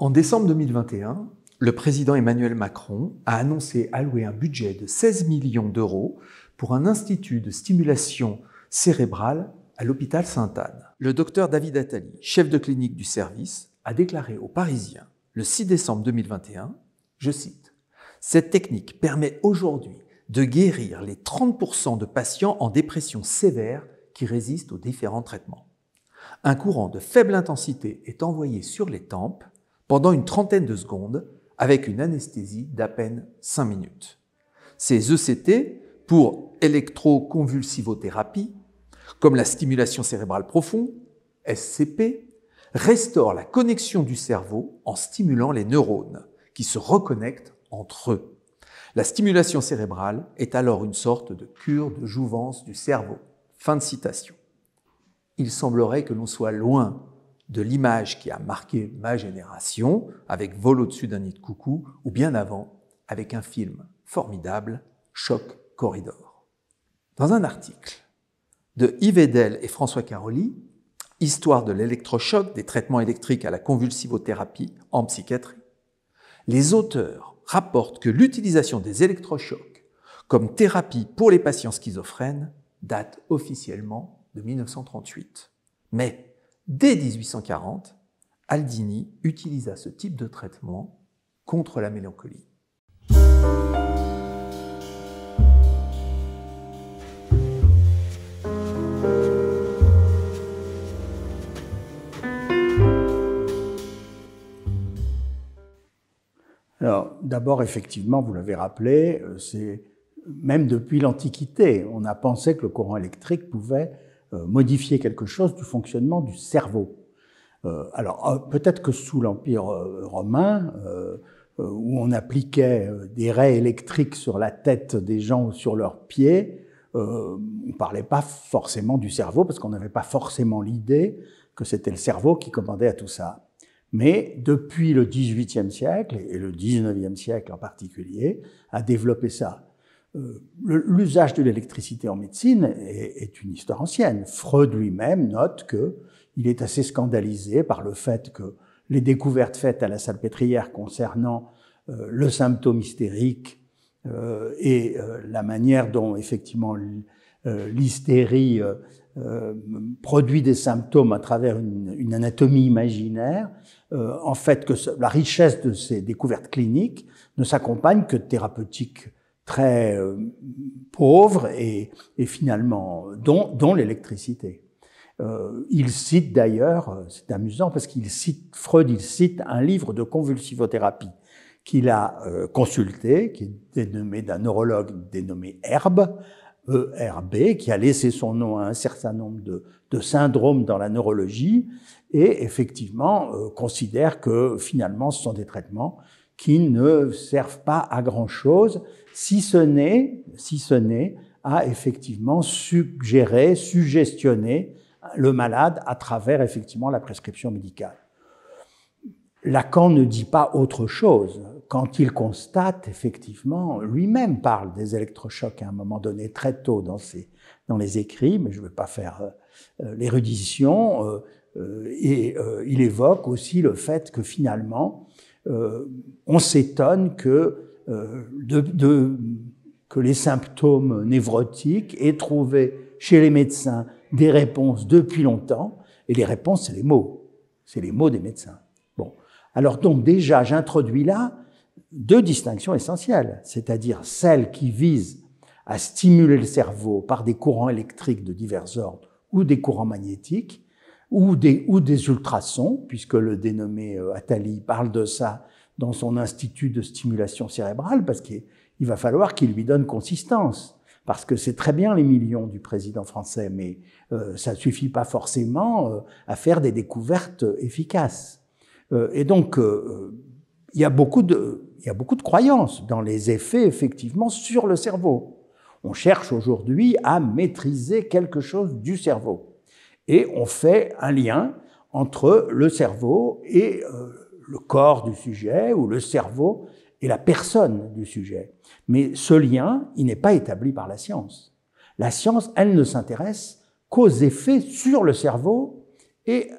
En décembre 2021, le président Emmanuel Macron a annoncé allouer un budget de 16 millions d'euros pour un institut de stimulation cérébrale à l'hôpital Sainte-Anne. Le docteur David Attali, chef de clinique du service, a déclaré aux Parisiens le 6 décembre 2021, je cite, « Cette technique permet aujourd'hui de guérir les 30% de patients en dépression sévère qui résistent aux différents traitements. Un courant de faible intensité est envoyé sur les tempes pendant une trentaine de secondes avec une anesthésie d'à peine 5 minutes. Ces ECT, pour électroconvulsivothérapie, comme la stimulation cérébrale profonde, SCP, restaurent la connexion du cerveau en stimulant les neurones qui se reconnectent entre eux. La stimulation cérébrale est alors une sorte de cure de jouvence du cerveau. » Fin de citation. Il semblerait que l'on soit loin de l'image qui a marqué ma génération, avec Vol au-dessus d'un nid de coucou, ou bien avant, avec un film formidable, Choc Corridor. Dans un article de Yves Edel et François Caroli, Histoire de l'électrochoc, des traitements électriques à la convulsivothérapie en psychiatrie, les auteurs rapportent que l'utilisation des électrochocs comme thérapie pour les patients schizophrènes date officiellement de 1938. Mais dès 1840, Aldini utilisa ce type de traitement contre la mélancolie. Alors, d'abord, effectivement, vous l'avez rappelé, c'est même depuis l'Antiquité, on a pensé que le courant électrique pouvait modifier quelque chose du fonctionnement du cerveau. Alors, peut-être que sous l'Empire romain, où on appliquait des raies électriques sur la tête des gens ou sur leurs pieds, on ne parlait pas forcément du cerveau, parce qu'on n'avait pas forcément l'idée que c'était le cerveau qui commandait à tout ça. Mais depuis le XVIIIe siècle, et le XIXe siècle en particulier, a développé ça. L'usage de l'électricité en médecine est une histoire ancienne. Freud lui-même note qu'il est assez scandalisé par le fait que les découvertes faites à la Salpêtrière concernant le symptôme hystérique et la manière dont effectivement l'hystérie produit des symptômes à travers une anatomie imaginaire, en fait que la richesse de ces découvertes cliniques ne s'accompagne que de thérapeutiques très pauvres et finalement dont l'électricité. Il cite d'ailleurs, c'est amusant parce Freud cite un livre de convulsivothérapie qu'il a consulté, qui est dénommé d'un neurologue dénommé Herbe, ERB, qui a laissé son nom à un certain nombre de syndromes dans la neurologie, et effectivement considère que finalement ce sont des traitements qui ne servent pas à grand-chose, si ce n'est à effectivement suggestionner le malade à travers effectivement la prescription médicale. Lacan ne dit pas autre chose. Quand il constate, effectivement, lui-même parle des électrochocs à un moment donné, très tôt dans les écrits, mais je ne vais pas faire l'érudition, et il évoque aussi le fait que finalement, on s'étonne que les symptômes névrotiques aient trouvé chez les médecins des réponses depuis longtemps, et les réponses, c'est les mots des médecins. Bon, alors donc déjà, j'introduis là deux distinctions essentielles, c'est-à-dire celle qui vise à stimuler le cerveau par des courants électriques de divers ordres ou des courants magnétiques ou des ultrasons, puisque le dénommé Attali parle de ça dans son institut de stimulation cérébrale, parce qu'il va falloir qu'il lui donne consistance, parce que c'est très bien les millions du président français, mais ça ne suffit pas forcément à faire des découvertes efficaces. Et donc, il y a beaucoup de croyances dans les effets, effectivement, sur le cerveau. On cherche aujourd'hui à maîtriser quelque chose du cerveau. Et on fait un lien entre le cerveau et le corps du sujet, ou le cerveau et la personne du sujet. Mais ce lien, il n'est pas établi par la science. La science, elle ne s'intéresse qu'aux effets sur le cerveau et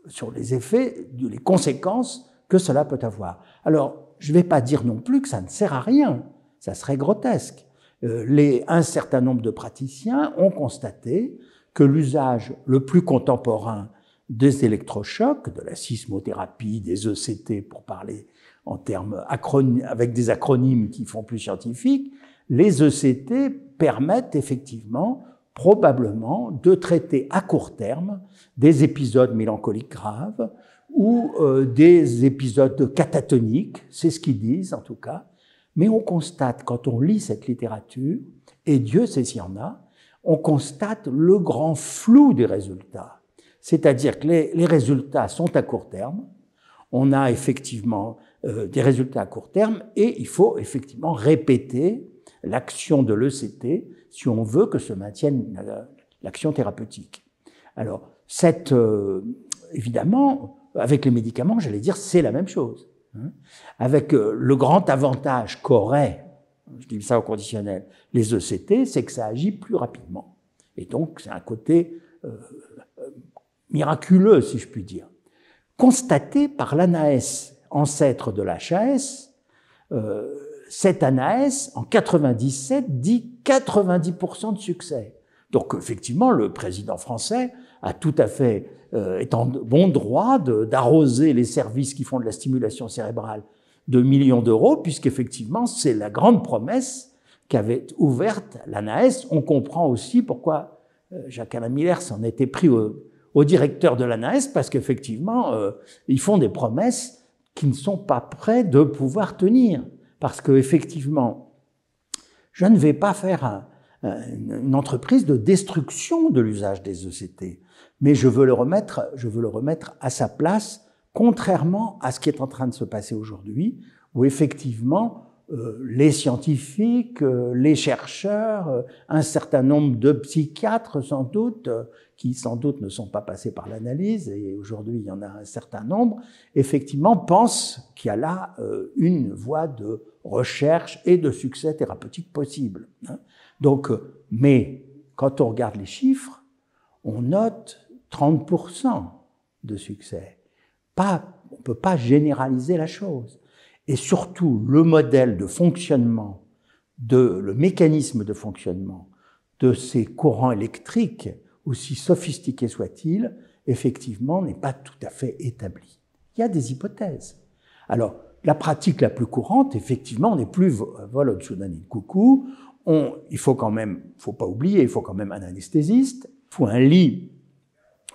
sur les effets, les conséquences que cela peut avoir. Alors, je ne vais pas dire non plus que ça ne sert à rien, ça serait grotesque. Un certain nombre de praticiens ont constaté que l'usage le plus contemporain des électrochocs, de la sismothérapie, des ECT pour parler en termes avec des acronymes qui font plus scientifiques, les ECT permettent effectivement, probablement, de traiter à court terme des épisodes mélancoliques graves ou des épisodes catatoniques, c'est ce qu'ils disent en tout cas. Mais on constate, quand on lit cette littérature, et Dieu sait s'il y en a, on constate le grand flou des résultats. C'est-à-dire que les résultats sont à court terme, on a effectivement des résultats à court terme, et il faut effectivement répéter l'action de l'ECT si on veut que se maintienne l'action thérapeutique. Alors, évidemment, avec les médicaments, j'allais dire, c'est la même chose. Avec le grand avantage qu'auraient, je dis ça au conditionnel, les ECT, c'est que ça agit plus rapidement. Et donc, c'est un côté miraculeux, si je puis dire. Constaté par l'ANAS, ancêtre de l'HAS, cette ANAS, en 97, dit 90% de succès. Donc, effectivement, le président français a tout à fait, est en bon droit d'arroser les services qui font de la stimulation cérébrale de millions d'euros, puisqu'effectivement, c'est la grande promesse qu'avait ouverte l'ANAS. On comprend aussi pourquoi Jacques-Alain Miller s'en était pris au directeur de l'ANAS, parce qu'effectivement, ils font des promesses qui ne sont pas prêts de pouvoir tenir. Parce qu'effectivement, je ne vais pas faire une entreprise de destruction de l'usage des ECT, mais je veux le remettre à sa place, contrairement à ce qui est en train de se passer aujourd'hui, où effectivement, les scientifiques, les chercheurs, un certain nombre de psychiatres sans doute, qui sans doute ne sont pas passés par l'analyse, et aujourd'hui il y en a un certain nombre, effectivement pensent qu'il y a là une voie de recherche et de succès thérapeutique possible. Donc, mais quand on regarde les chiffres, on note 30% de succès. On ne peut pas généraliser la chose. Et surtout, le modèle de fonctionnement, le mécanisme de fonctionnement de ces courants électriques, aussi sophistiqués soient-ils, effectivement, n'est pas tout à fait établi. Il y a des hypothèses. Alors, la pratique la plus courante, effectivement, on n'est plus vol au-dessus d'un nid de coucou. Il faut pas oublier, il faut quand même un anesthésiste, il faut un lit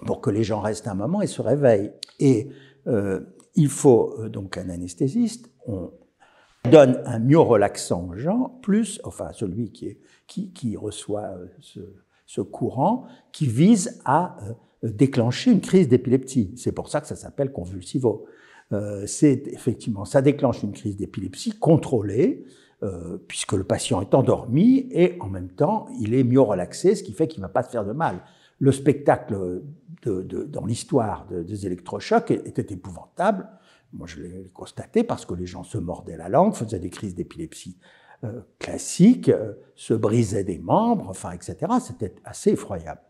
pour que les gens restent un moment et se réveillent. Et il faut donc un anesthésiste. On donne un myorelaxant aux gens, plus, enfin celui qui reçoit ce courant, qui vise à déclencher une crise d'épilepsie. C'est pour ça que ça s'appelle convulsivo. C'est effectivement, ça déclenche une crise d'épilepsie contrôlée, puisque le patient est endormi et en même temps il est myorelaxé, ce qui fait qu'il ne va pas se faire de mal. Le spectacle dans l'histoire des électrochocs était épouvantable. Moi, je l'ai constaté parce que les gens se mordaient la langue, faisaient des crises d'épilepsie classiques, se brisaient des membres, enfin, etc. C'était assez effroyable.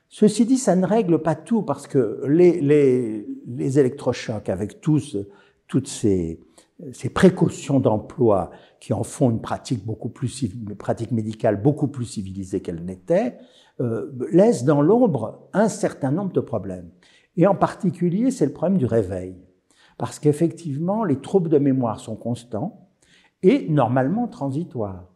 Ceci dit, ça ne règle pas tout parce que les électrochocs, avec toutes ces précautions d'emploi qui en font une pratique médicale beaucoup plus civilisée qu'elle n'était, laissent dans l'ombre un certain nombre de problèmes. Et en particulier, c'est le problème du réveil. Parce qu'effectivement, les troubles de mémoire sont constants et normalement transitoires.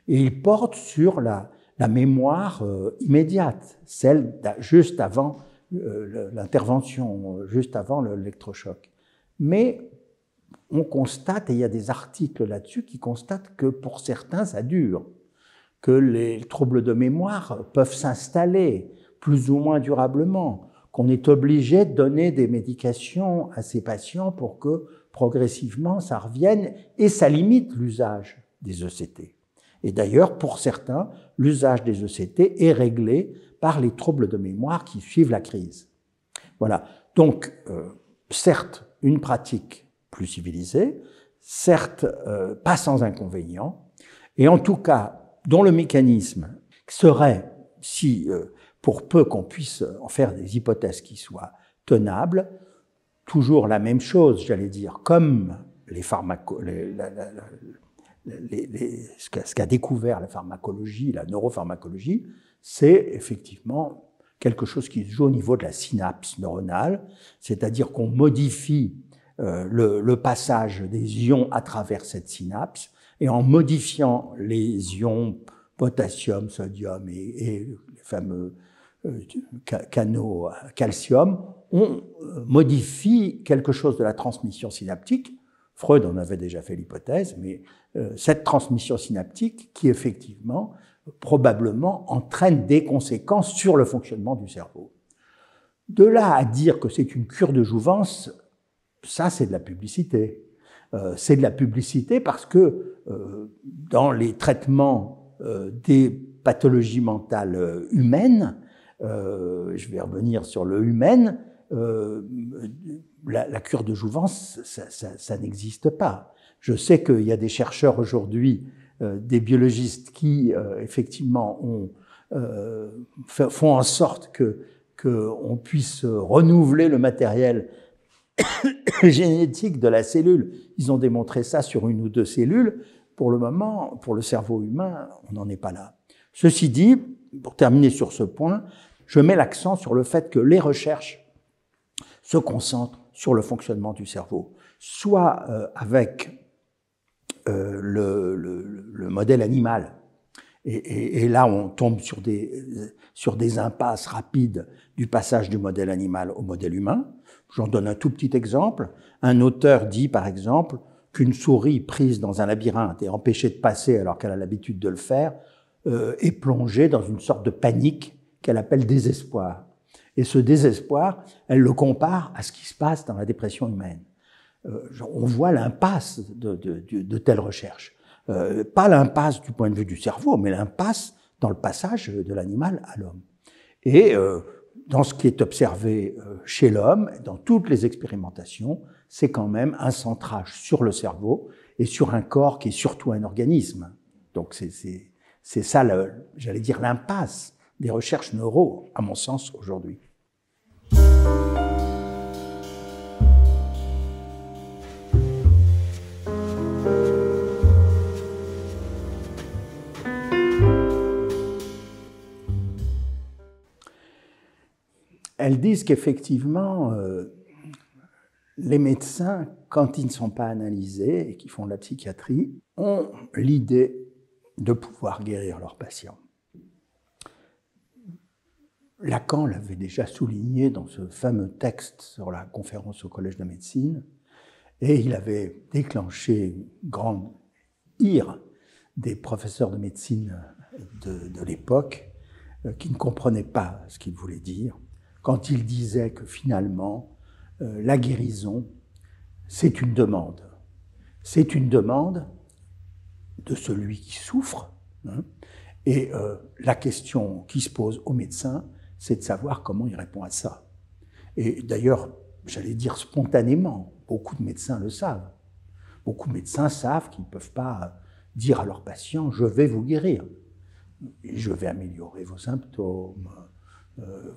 Et ils portent sur la mémoire immédiate, celle juste avant l'intervention, juste avant l'électrochoc. Mais on constate, et il y a des articles là-dessus qui constatent que pour certains, ça dure, que les troubles de mémoire peuvent s'installer plus ou moins durablement, qu'on est obligé de donner des médications à ces patients pour que progressivement ça revienne, et ça limite l'usage des ECT. Et d'ailleurs, pour certains, l'usage des ECT est réglé par les troubles de mémoire qui suivent la crise. Voilà. Donc, certes, une pratique plus civilisée, certes, pas sans inconvénients, et en tout cas, dont le mécanisme serait, si pour peu qu'on puisse en faire des hypothèses qui soient tenables, toujours la même chose, j'allais dire, comme les ce qu'a découvert la pharmacologie, la neuropharmacologie, c'est effectivement quelque chose qui se joue au niveau de la synapse neuronale, c'est-à-dire qu'on modifie le passage des ions à travers cette synapse, et en modifiant les ions potassium, sodium et les fameux canaux calcium, on modifie quelque chose de la transmission synaptique. Freud en avait déjà fait l'hypothèse, mais cette transmission synaptique qui effectivement, probablement, entraîne des conséquences sur le fonctionnement du cerveau. De là à dire que c'est une cure de jouvence, ça c'est de la publicité. C'est de la publicité parce que dans les traitements des pathologies mentales humaines, je vais revenir sur le humain, la cure de jouvence, ça n'existe pas. Je sais qu'il y a des chercheurs aujourd'hui, des biologistes qui effectivement font en sorte qu'on puisse renouveler le matériel génétique de la cellule. Ils ont démontré ça sur 1 ou 2 cellules. Pour le moment, pour le cerveau humain, on n'en est pas là. Ceci dit, pour terminer sur ce point, je mets l'accent sur le fait que les recherches se concentrent sur le fonctionnement du cerveau, soit avec le modèle animal, et là on tombe sur des impasses rapides du passage du modèle animal au modèle humain. J'en donne un tout petit exemple. Un auteur dit par exemple qu'une souris prise dans un labyrinthe et empêchée de passer alors qu'elle a l'habitude de le faire est plongée dans une sorte de panique qu'elle appelle désespoir. Et ce désespoir, elle le compare à ce qui se passe dans la dépression humaine. On voit l'impasse de telles recherches. Pas l'impasse du point de vue du cerveau, mais l'impasse dans le passage de l'animal à l'homme. Et dans ce qui est observé chez l'homme, dans toutes les expérimentations, c'est quand même un centrage sur le cerveau et sur un corps qui est surtout un organisme. Donc c'est ça, j'allais dire, l'impasse des recherches neuro, à mon sens, aujourd'hui. Elles disent qu'effectivement, les médecins, quand ils ne sont pas analysés et qui font de la psychiatrie, ont l'idée de pouvoir guérir leurs patients. Lacan l'avait déjà souligné dans ce fameux texte sur la conférence au Collège de médecine, et il avait déclenché une grande ire des professeurs de médecine de l'époque qui ne comprenaient pas ce qu'il voulait dire, quand il disait que finalement, la guérison, c'est une demande. C'est une demande de celui qui souffre, hein, et la question qui se pose au médecin, c'est de savoir comment il répond à ça. Et d'ailleurs, j'allais dire spontanément, beaucoup de médecins le savent. Beaucoup de médecins savent qu'ils ne peuvent pas dire à leurs patients « je vais vous guérir, je vais améliorer vos symptômes,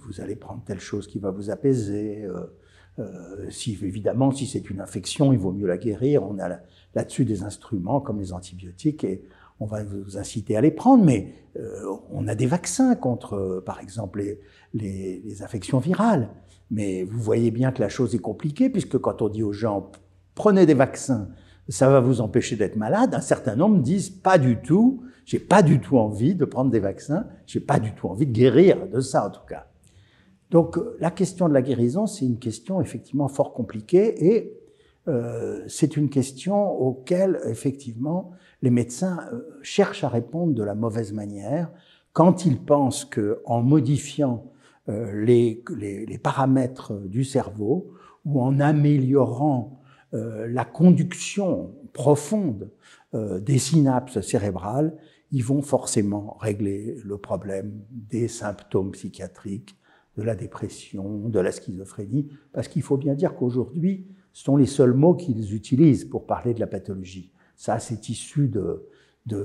vous allez prendre telle chose qui va vous apaiser, évidemment, si c'est une infection, il vaut mieux la guérir, on a là-dessus des instruments comme les antibiotiques et on va vous inciter à les prendre, mais on a des vaccins contre, par exemple, les infections virales. Mais vous voyez bien que la chose est compliquée, puisque quand on dit aux gens « prenez des vaccins, ça va vous empêcher d'être malade », un certain nombre disent « pas du tout, j'ai pas du tout envie de prendre des vaccins, j'ai pas du tout envie de guérir de ça en tout cas ». Donc la question de la guérison, c'est une question effectivement fort compliquée et c'est une question auquel effectivement les médecins cherchent à répondre de la mauvaise manière quand ils pensent qu'en modifiant les paramètres du cerveau ou en améliorant la conduction profonde des synapses cérébrales, ils vont forcément régler le problème des symptômes psychiatriques, de la dépression, de la schizophrénie, parce qu'il faut bien dire qu'aujourd'hui, ce sont les seuls mots qu'ils utilisent pour parler de la pathologie. Ça, c'est issu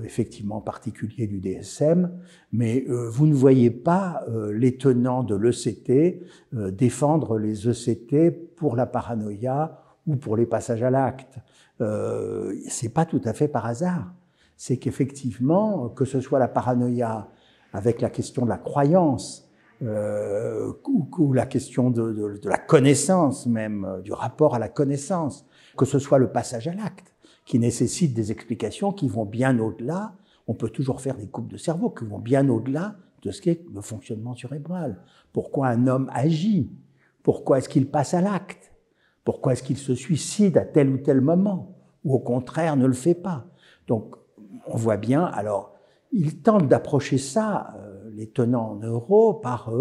effectivement particulier du DSM, mais vous ne voyez pas les tenants de l'ECT défendre les ECT pour la paranoïa ou pour les passages à l'acte. C'est pas tout à fait par hasard. C'est qu'effectivement, que ce soit la paranoïa avec la question de la croyance, ou la question de la connaissance même, du rapport à la connaissance, que ce soit le passage à l'acte, qui nécessite des explications qui vont bien au-delà, on peut toujours faire des coupes de cerveau, qui vont bien au-delà de ce qu'est le fonctionnement cérébral. Pourquoi un homme agit? Pourquoi est-ce qu'il passe à l'acte? Pourquoi est-ce qu'il se suicide à tel ou tel moment? Ou au contraire, ne le fait pas? Donc, on voit bien, alors, ils tentent d'approcher ça, les tenants neuro, par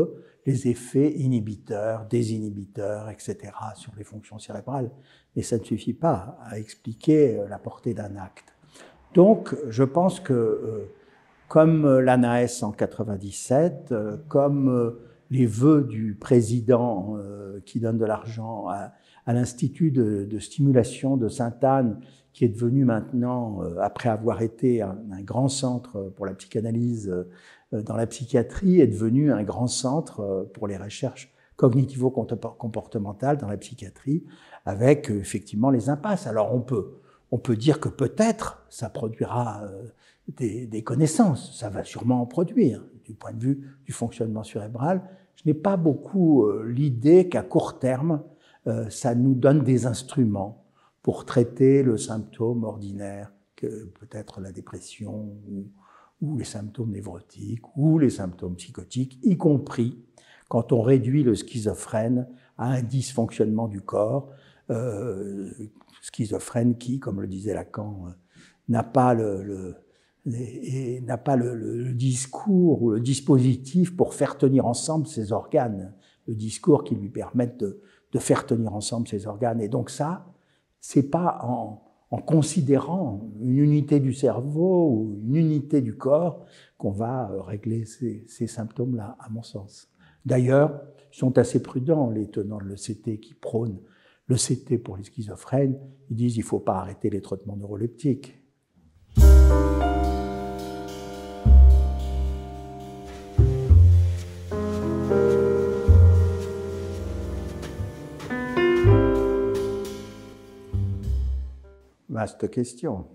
les effets inhibiteurs, désinhibiteurs, etc., sur les fonctions cérébrales. Mais ça ne suffit pas à expliquer la portée d'un acte. Donc, je pense que, comme l'ANAS en 97, comme les vœux du président qui donne de l'argent à l'Institut de stimulation de Sainte-Anne, qui est devenu maintenant, après avoir été un grand centre pour la psychanalyse dans la psychiatrie, est devenu un grand centre pour les recherches cognitivo-comportementales dans la psychiatrie, avec effectivement les impasses. Alors on peut dire que peut-être ça produira des connaissances, ça va sûrement en produire, du point de vue du fonctionnement cérébral. Je n'ai pas beaucoup l'idée qu'à court terme, ça nous donne des instruments pour traiter le symptôme ordinaire, que peut-être la dépression ou les symptômes névrotiques ou les symptômes psychotiques, y compris quand on réduit le schizophrène à un dysfonctionnement du corps, schizophrène qui, comme le disait Lacan, n'a pas le discours ou le dispositif pour faire tenir ensemble ses organes, le discours qui lui permette de faire tenir ensemble ses organes. Et donc ça, c'est pas en considérant une unité du cerveau ou une unité du corps qu'on va régler ces symptômes-là, à mon sens. D'ailleurs, ils sont assez prudents, les tenants de l'ECT qui prônent l'ECT pour les schizophrènes. Ils disent qu'il ne faut pas arrêter les traitements neuroleptiques. Vaste question.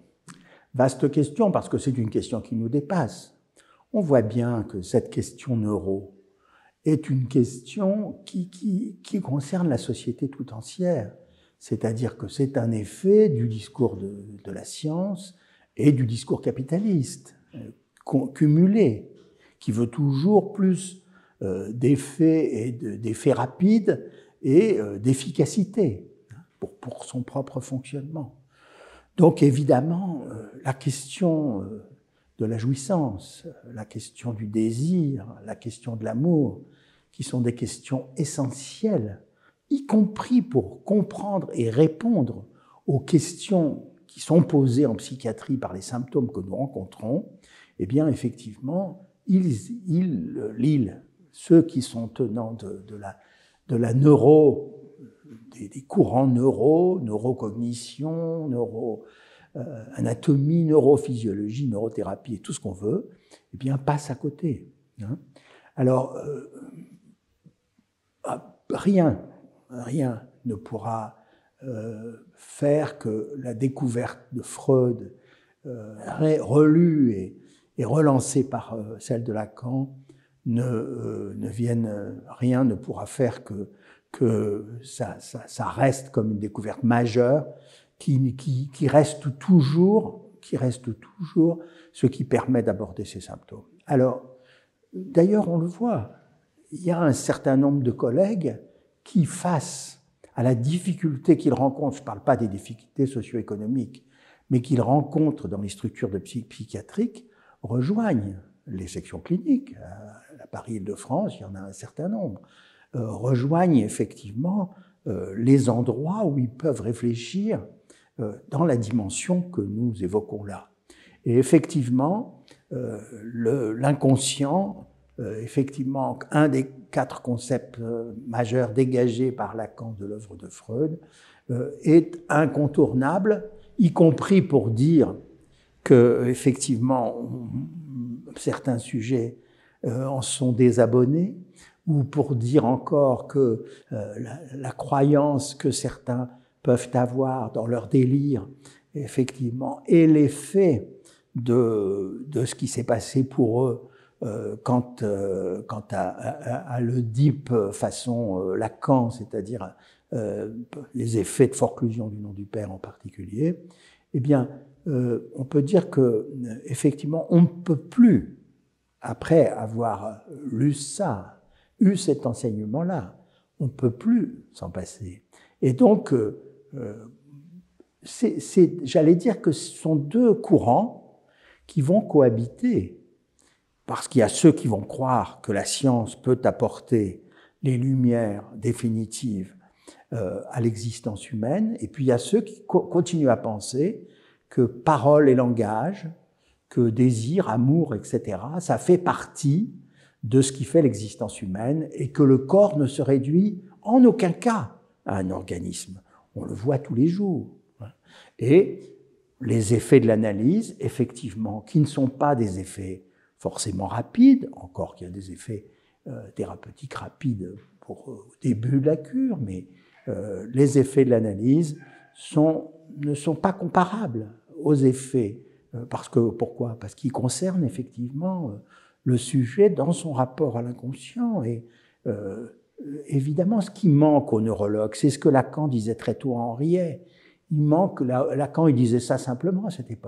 Vaste question parce que c'est une question qui nous dépasse. On voit bien que cette question neuro est une question qui concerne la société tout entière. C'est-à-dire que c'est un effet du discours de la science et du discours capitaliste, cumulé, qui veut toujours plus d'effets rapides et d'efficacité pour son propre fonctionnement. Donc évidemment, la question de la jouissance, la question du désir, la question de l'amour, qui sont des questions essentielles, y compris pour comprendre et répondre aux questions qui sont posées en psychiatrie par les symptômes que nous rencontrons, eh bien effectivement, ceux qui sont tenants de la neuro, des courants neurocognition, anatomie, neurophysiologie, neurothérapie et tout ce qu'on veut, eh bien, passe à côté. Hein. Alors, rien ne pourra faire que la découverte de Freud, relue et relancée par celle de Lacan, rien ne pourra faire que ça reste comme une découverte majeure qui reste toujours ce qui permet d'aborder ces symptômes. Alors, d'ailleurs, on le voit, il y a un certain nombre de collègues qui, face à la difficulté qu'ils rencontrent, je ne parle pas des difficultés socio-économiques, mais qu'ils rencontrent dans les structures de psychiatriques, rejoignent les sections cliniques. À Paris-Île-de-France, il y en a un certain nombre. Rejoignent effectivement les endroits où ils peuvent réfléchir dans la dimension que nous évoquons là. Et effectivement, l'inconscient, effectivement, un des 4 concepts majeurs dégagés par Lacan de l'œuvre de Freud, est incontournable, y compris pour dire que effectivement certains sujets en sont désabonnés, ou pour dire encore que la croyance que certains peuvent avoir dans leur délire, effectivement, est l'effet de ce qui s'est passé pour eux quant à l'Oedipe façon Lacan, c'est-à-dire les effets de forclusion du nom du père en particulier, eh bien, on peut dire que effectivement, on ne peut plus, après avoir lu ça, eu cet enseignement-là, on ne peut plus s'en passer. Et donc, j'allais dire que ce sont deux courants qui vont cohabiter, parce qu'il y a ceux qui vont croire que la science peut apporter les lumières définitives à l'existence humaine, et puis il y a ceux qui continuent à penser que parole et langage, que désir, amour, etc., ça fait partie de ce qui fait l'existence humaine, et que le corps ne se réduit en aucun cas à un organisme. On le voit tous les jours. Et les effets de l'analyse, effectivement, qui ne sont pas des effets forcément rapides, encore qu'il y a des effets thérapeutiques rapides au début de la cure, mais les effets de l'analyse ne sont pas comparables aux effets. Pourquoi ? Parce qu'ils concernent effectivement le sujet dans son rapport à l'inconscient. Et évidemment, ce qui manque aux neurologues, c'est ce que Lacan disait très tôt à Henriet. Il manque, Lacan il disait ça simplement,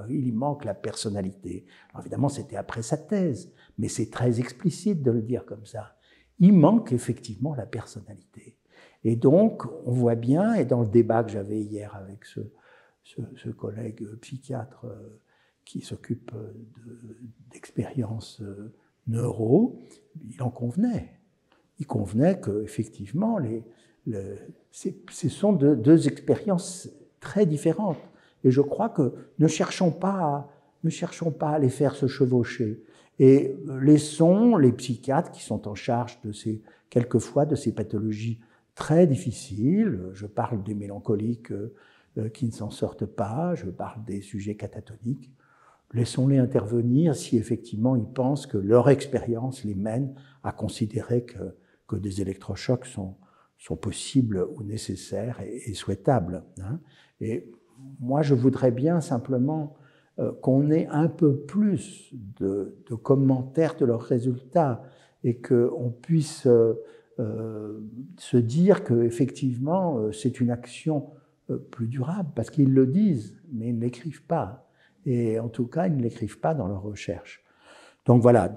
il manque la personnalité. Alors évidemment, c'était après sa thèse, mais c'est très explicite de le dire comme ça. Il manque effectivement la personnalité. Et donc, on voit bien, et dans le débat que j'avais hier avec ce collègue psychiatre qui s'occupe d'expériences neuro, il en convenait. Il convenait qu'effectivement, ce sont deux expériences très différentes. Et je crois que ne cherchons pas à les faire se chevaucher. Et laissons les psychiatres qui sont en charge quelquefois de ces pathologies très difficiles. Je parle des mélancoliques qui ne s'en sortent pas, je parle des sujets catatoniques. Laissons-les intervenir si effectivement ils pensent que leur expérience les mène à considérer que des électrochocs sont possibles ou nécessaires et souhaitables. Et moi, je voudrais bien simplement qu'on ait un peu plus de commentaires de leurs résultats et qu'on puisse se dire qu'effectivement, c'est une action plus durable, parce qu'ils le disent, mais ils ne l'écrivent pas. Et en tout cas, ils ne l'écrivent pas dans leurs recherches. Donc voilà,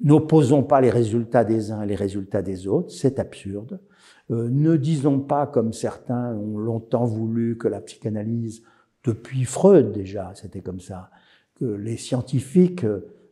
n'opposons pas les résultats des uns et les résultats des autres, c'est absurde. Ne disons pas, comme certains ont longtemps voulu, que la psychanalyse, depuis Freud déjà, c'était comme ça, que les scientifiques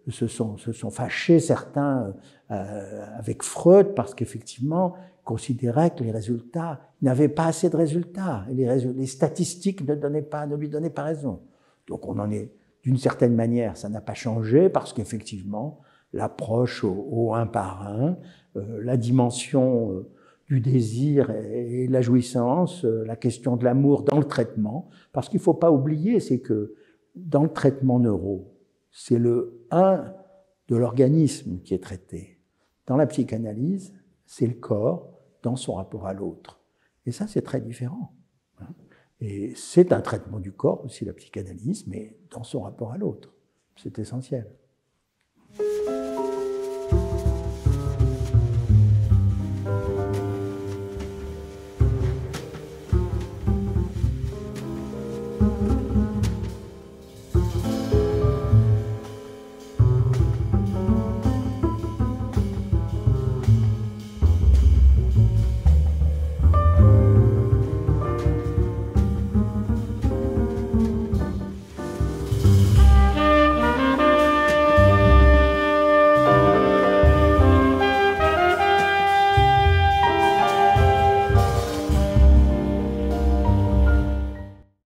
se sont fâchés, certains, avec Freud, parce qu'effectivement, ils considéraient que les résultats, il n'avait pas assez de résultats, et les statistiques ne lui donnaient pas raison. Donc on en est, d'une certaine manière, ça n'a pas changé, parce qu'effectivement, l'approche au un par un, la dimension du désir et la jouissance, la question de l'amour dans le traitement, parce qu'il ne faut pas oublier, c'est que dans le traitement neuro, c'est le 1 de l'organisme qui est traité. Dans la psychanalyse, c'est le corps dans son rapport à l'autre. Et ça, c'est très différent. Et c'est un traitement du corps aussi, la psychanalyse, mais dans son rapport à l'autre. C'est essentiel.